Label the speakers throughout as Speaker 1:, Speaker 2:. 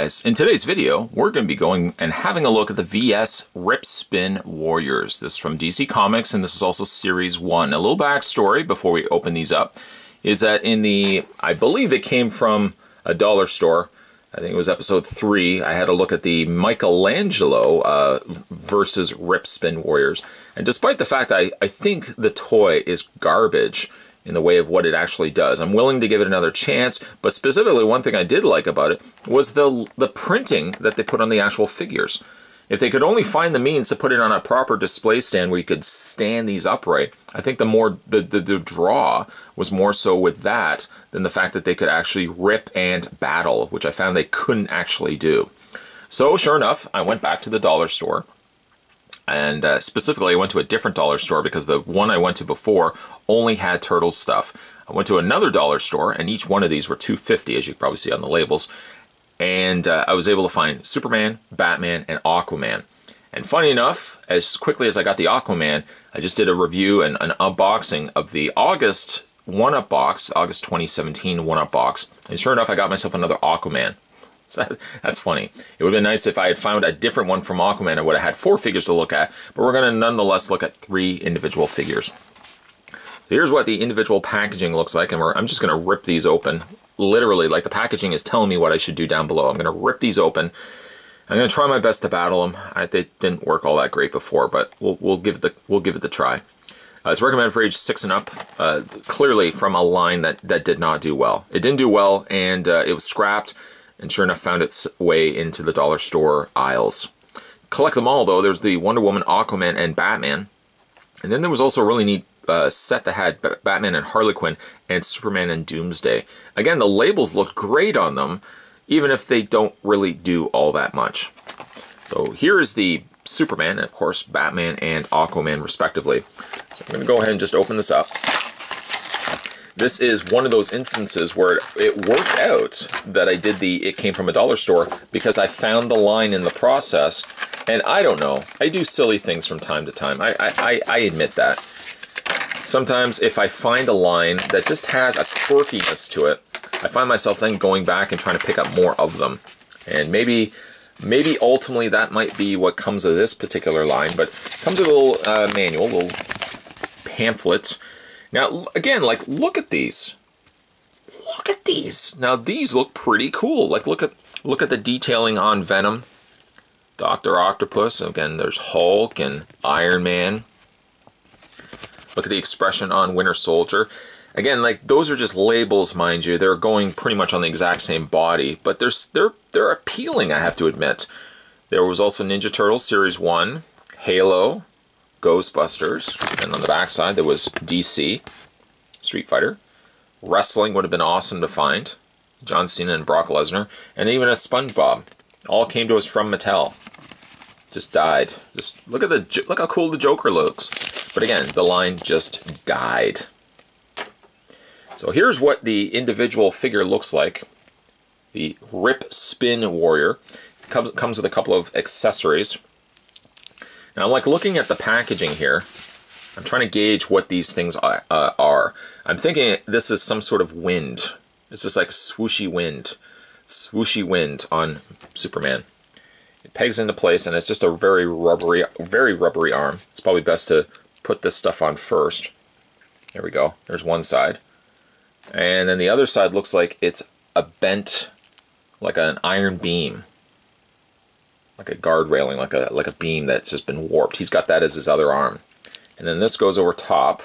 Speaker 1: guys, in today's video we're going to be going and having a look at the VS Rip Spin Warriors. This is from DC Comics and this is also Series 1. A little backstory before we open these up is that in the, I believe it came from a dollar store, I think it was episode 3, I had a look at the Michelangelo versus Rip Spin Warriors. And despite the fact I think the toy is garbage in the way of what it actually does, I'm willing to give it another chance, but specifically one thing I did like about it was the printing that they put on the actual figures. If they could only find the means to put it on a proper display stand where you could stand these upright, I think the draw was more so with that than the fact that they could actually rip and battle, which I found they couldn't actually do. So sure enough, I went back to the dollar store. And specifically, I went to a different dollar store because the one I went to before only had Turtles stuff. I went to another dollar store, and each one of these were $2.50, as you can probably see on the labels. And I was able to find Superman, Batman, and Aquaman. And funny enough, as quickly as I got the Aquaman, I just did a review and an unboxing of the August 1-Up box, August 2017 1-Up box. And sure enough, I got myself another Aquaman. So that's funny. It would have been nice if I had found a different one from Aquaman. I would have had 4 figures to look at, but we're going to nonetheless look at 3 individual figures. So here's what the individual packaging looks like, and I'm just going to rip these open. Literally, like the packaging is telling me what I should do down below. I'm going to rip these open. I'm going to try my best to battle them. They didn't work all that great before, but we'll give it the try. It's recommended for age 6 and up, clearly from a line that did not do well. It didn't do well, and it was scrapped. And sure enough, found its way into the dollar store aisles. Collect them all, though. There's the Wonder Woman, Aquaman, and Batman. And then there was also a really neat set that had Batman and Harley Quinn and Superman and Doomsday. Again, the labels look great on them, even if they don't really do all that much. So here is the Superman, and of course, Batman and Aquaman, respectively. So I'm going to go ahead and just open this up. This is one of those instances where it worked out that I did it came from a dollar store because I found the line in the process, and I don't know, I do silly things from time to time. I admit that. Sometimes if I find a line that just has a quirkiness to it, I find myself then going back and trying to pick up more of them. And maybe ultimately that might be what comes of this particular line, but it comes with a little manual, a little pamphlet. Now, again, like, look at these. Look at these. Now, these look pretty cool. Like, look at the detailing on Venom, Dr. Octopus. Again, there's Hulk and Iron Man. Look at the expression on Winter Soldier. Again, like, those are just labels, mind you. They're going pretty much on the exact same body, but they're appealing, I have to admit. There was also Ninja Turtles Series 1, Halo, Ghostbusters, and on the back side there was DC, Street Fighter. Wrestling would have been awesome to find. John Cena and Brock Lesnar, and even a SpongeBob. All came to us from Mattel. Just died. Just look how cool the Joker looks. But again, the line just died. So here's what the individual figure looks like. The Rip Spin Warrior. Comes with a couple of accessories. Now, I'm like looking at the packaging here. I'm trying to gauge what these things are. I'm thinking this is some sort of wind. It's just like swooshy wind on Superman. It pegs into place, and it's just a very rubbery arm. It's probably best to put this stuff on first. There we go. There's one side, and then the other side looks like it's a bent, like an iron beam. Like a guard railing, like a beam that's just been warped. He's got that as his other arm. And then this goes over top.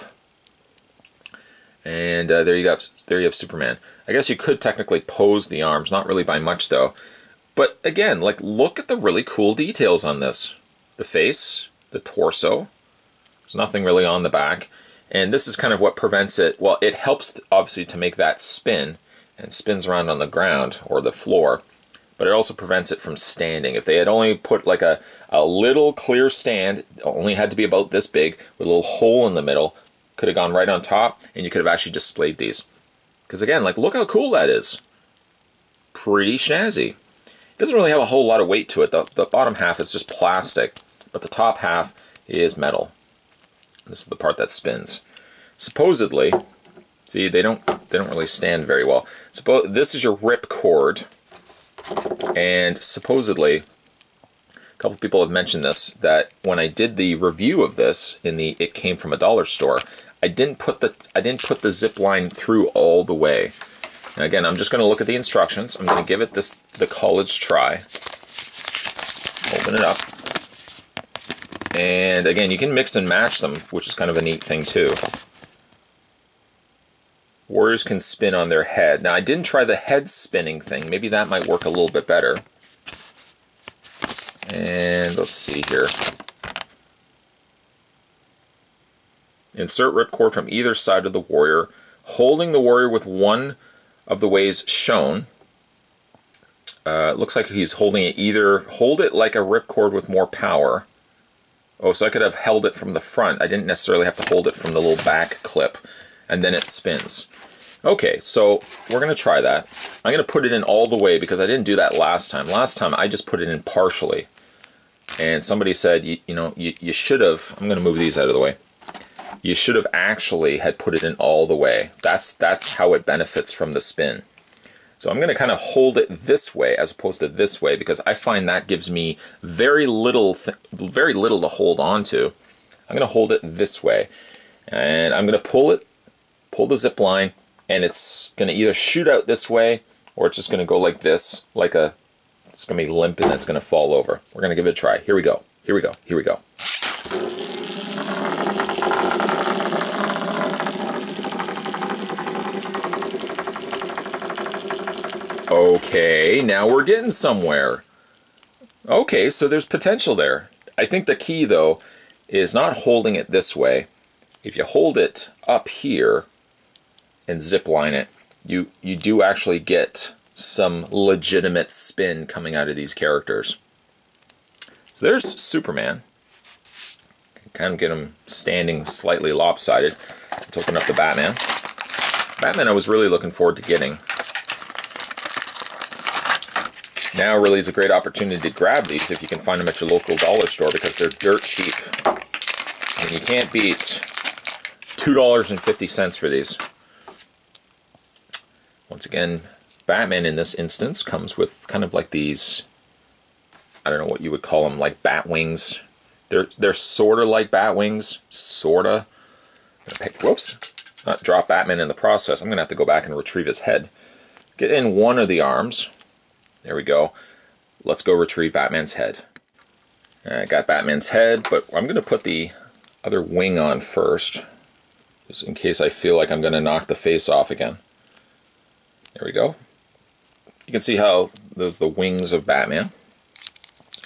Speaker 1: And there you have Superman. I guess you could technically pose the arms, not really by much though. But again, like, look at the really cool details on this. The face, the torso. There's nothing really on the back. And this is kind of what prevents it. Well, it helps obviously to make that spin, and spins around on the ground or the floor. But it also prevents it from standing. If they had only put like a little clear stand, it only had to be about this big, with a little hole in the middle, could have gone right on top, and you could have actually displayed these. Because again, like, look how cool that is. Pretty snazzy. It doesn't really have a whole lot of weight to it. The bottom half is just plastic, but the top half is metal. This is the part that spins. Supposedly, see, they don't really stand very well. Suppose this is your rip cord. And supposedly, a couple people have mentioned this, that when I did the review of this in the It Came From a Dollar Store, I didn't put the zip line through all the way. And again, I'm just going to look at the instructions. I'm going to give it the college try. Open it up. And again, you can mix and match them, which is kind of a neat thing too. Warriors can spin on their head. Now, I didn't try the head spinning thing. Maybe that might work a little bit better. And let's see here. Insert ripcord from either side of the warrior, holding the warrior with one of the ways shown. It looks like he's holding it either, hold it like a ripcord with more power. Oh, so I could have held it from the front. I didn't necessarily have to hold it from the little back clip, and then it spins. Okay, so we're going to try that. I'm going to put it in all the way because I didn't do that last time. Last time I just put it in partially. And somebody said, you should have, I'm going to move these out of the way. You should have actually had put it in all the way. That's how it benefits from the spin. So I'm going to kind of hold it this way as opposed to this way because I find that gives me very little to hold on to. I'm going to hold it this way. And I'm going to pull the zip line, and it's going to either shoot out this way or it's just going to go like this, it's going to be limp and it's going to fall over. We're going to give it a try. Here we go. Here we go. Here we go. Okay, now we're getting somewhere. Okay, so there's potential there. I think the key, though, is not holding it this way. If you hold it up here and zip line it, you do actually get some legitimate spin coming out of these characters. So there's Superman. Kind of get him standing slightly lopsided. Let's open up the Batman. Batman I was really looking forward to getting. Now really is a great opportunity to grab these if you can find them at your local dollar store because they're dirt cheap. I mean, you can't beat $2.50 for these. Once again, Batman in this instance comes with kind of like these, I don't know what you would call them, like bat wings. They're sort of like bat wings, sort of. Whoops, not drop Batman in the process. I'm going to have to go back and retrieve his head. Get in one of the arms. There we go. Let's go retrieve Batman's head. I got Batman's head, but I'm going to put the other wing on first, just in case I feel like I'm going to knock the face off again. There we go. You can see how those are the wings of Batman,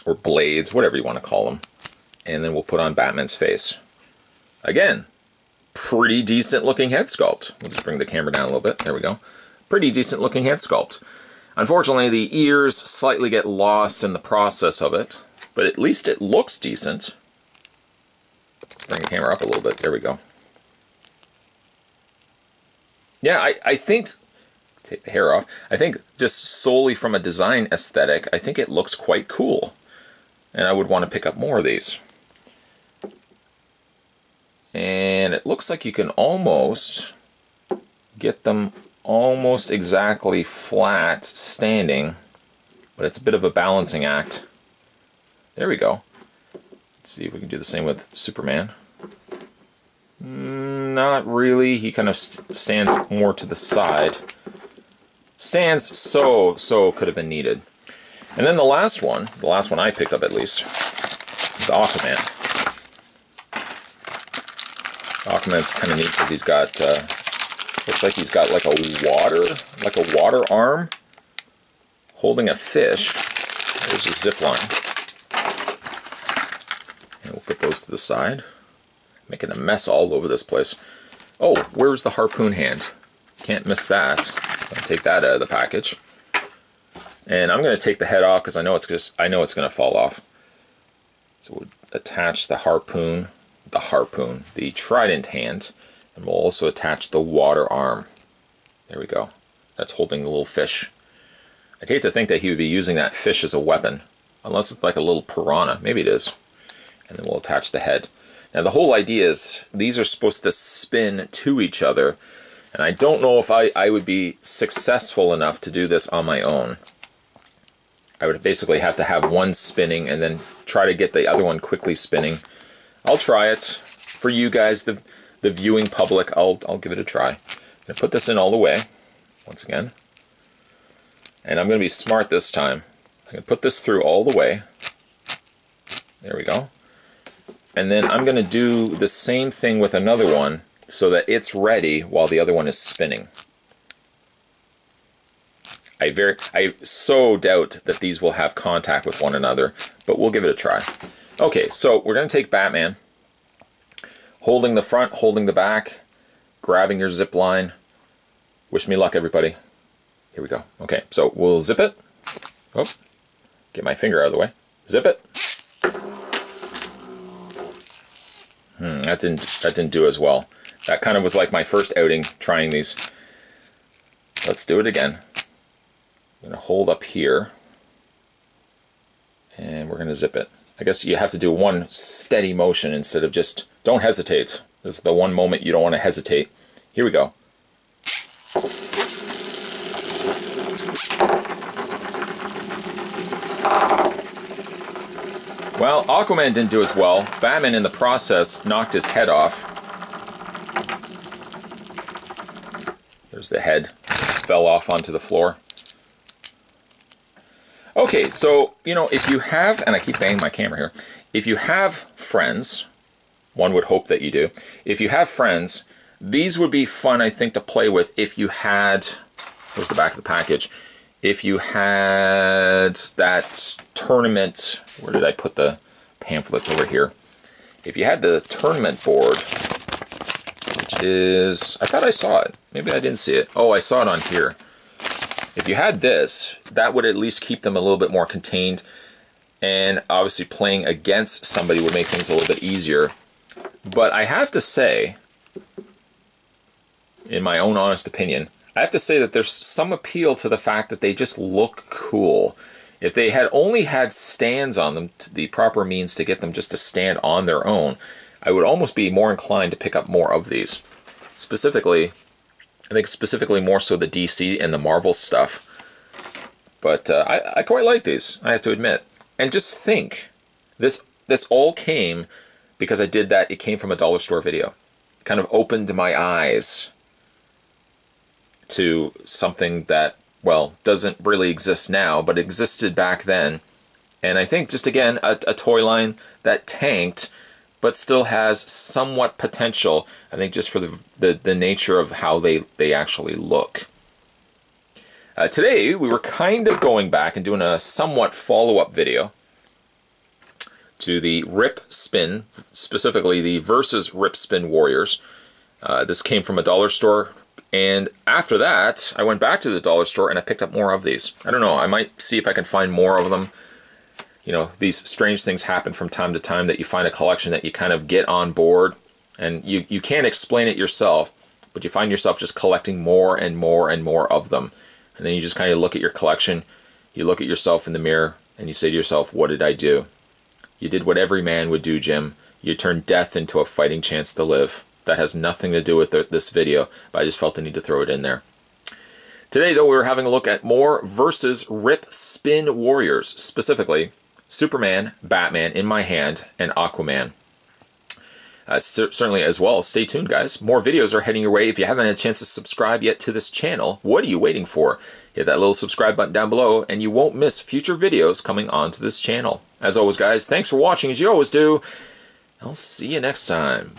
Speaker 1: or blades, whatever you want to call them. And then we'll put on Batman's face. Again, pretty decent looking head sculpt. We'll just bring the camera down a little bit. There we go. Pretty decent looking head sculpt. Unfortunately, the ears slightly get lost in the process of it, but at least it looks decent. Bring the camera up a little bit. There we go. Yeah, I think, take the hair off, I think just solely from a design aesthetic, I think it looks quite cool. And I would want to pick up more of these. And it looks like you can almost get them almost exactly flat standing, but it's a bit of a balancing act. There we go. Let's see if we can do the same with Superman. Not really. He kind of stands more to the side. Stands so could have been needed. And then the last one I picked up at least, is Aquaman. Aquaman's kind of neat because he's got looks like he's got like a water arm holding a fish. There's a zip line. And we'll put those to the side. Making a mess all over this place. Oh, where's the harpoon hand? Can't miss that. I'll take that out of the package. And I'm going to take the head off because I know it's going to fall off. So we'll attach the harpoon, the trident hand. And we'll also attach the water arm. There we go. That's holding the little fish. I'd hate to think that he would be using that fish as a weapon. Unless it's like a little piranha. Maybe it is. And then we'll attach the head. Now the whole idea is these are supposed to spin to each other. And I don't know if I would be successful enough to do this on my own. I would basically have to have one spinning and then try to get the other one quickly spinning. I'll try it. For you guys, the viewing public, I'll give it a try. I'm going to put this in all the way, once again. And I'm going to be smart this time. I'm going to put this through all the way. There we go. And then I'm going to do the same thing with another one so that it's ready while the other one is spinning. I so doubt that these will have contact with one another, but we'll give it a try. Okay, so we're going to take Batman, holding the front, holding the back, grabbing your zip line. Wish me luck, everybody. Here we go. Okay, so we'll zip it. Oh, get my finger out of the way. Zip it. That didn't do as well. That kind of was like my first outing trying these. Let's do it again. I'm going to hold up here, and we're going to zip it. I guess you have to do one steady motion instead of just, don't hesitate. This is the one moment you don't want to hesitate. Here we go. Well, Aquaman didn't do as well. Batman in the process knocked his head off. There's the head. Fell off onto the floor. Okay, so, you know, if you have, and I keep banging my camera here, if you have friends, one would hope that you do, if you have friends, these would be fun, I think, to play with if you had, here's the back of the package, if you had that tournament, where did I put the pamphlets over here? If you had the tournament board, which is, I thought I saw it, maybe I didn't see it. Oh, I saw it on here. If you had this, that would at least keep them a little bit more contained, and obviously playing against somebody would make things a little bit easier. But I have to say, in my own honest opinion, I have to say that there's some appeal to the fact that they just look cool. If they had only had stands on them, the proper means to get them just to stand on their own, I would almost be more inclined to pick up more of these. Specifically, I think specifically more so the DC and the Marvel stuff. But I quite like these, I have to admit. And just think, this all came because I did that. It came from a dollar store video. It kind of opened my eyes to something that, well, doesn't really exist now, but existed back then. And I think just, again, a toy line that tanked, but still has somewhat potential, I think, just for the nature of how they actually look. Today, we were kind of going back and doing a somewhat follow-up video to the Rip Spin, specifically the Versus Rip Spin Warriors. This came from a dollar store, and after that, I went back to the dollar store and I picked up more of these. I don't know, I might see if I can find more of them. You know, these strange things happen from time to time that you find a collection that you kind of get on board, and you can't explain it yourself, but you find yourself just collecting more and more and more of them. And then you just kind of look at your collection, you look at yourself in the mirror, and you say to yourself, what did I do? You did what every man would do, Jim. You turned death into a fighting chance to live. That has nothing to do with this video, but I just felt the need to throw it in there. Today, though, we were having a look at more Versus Rip Spin Warriors, specifically Superman, Batman in my hand, and Aquaman. Certainly as well, stay tuned, guys. More videos are heading your way. If you haven't had a chance to subscribe yet to this channel, what are you waiting for? Hit that little subscribe button down below, and you won't miss future videos coming onto this channel. As always, guys, thanks for watching, as you always do. I'll see you next time.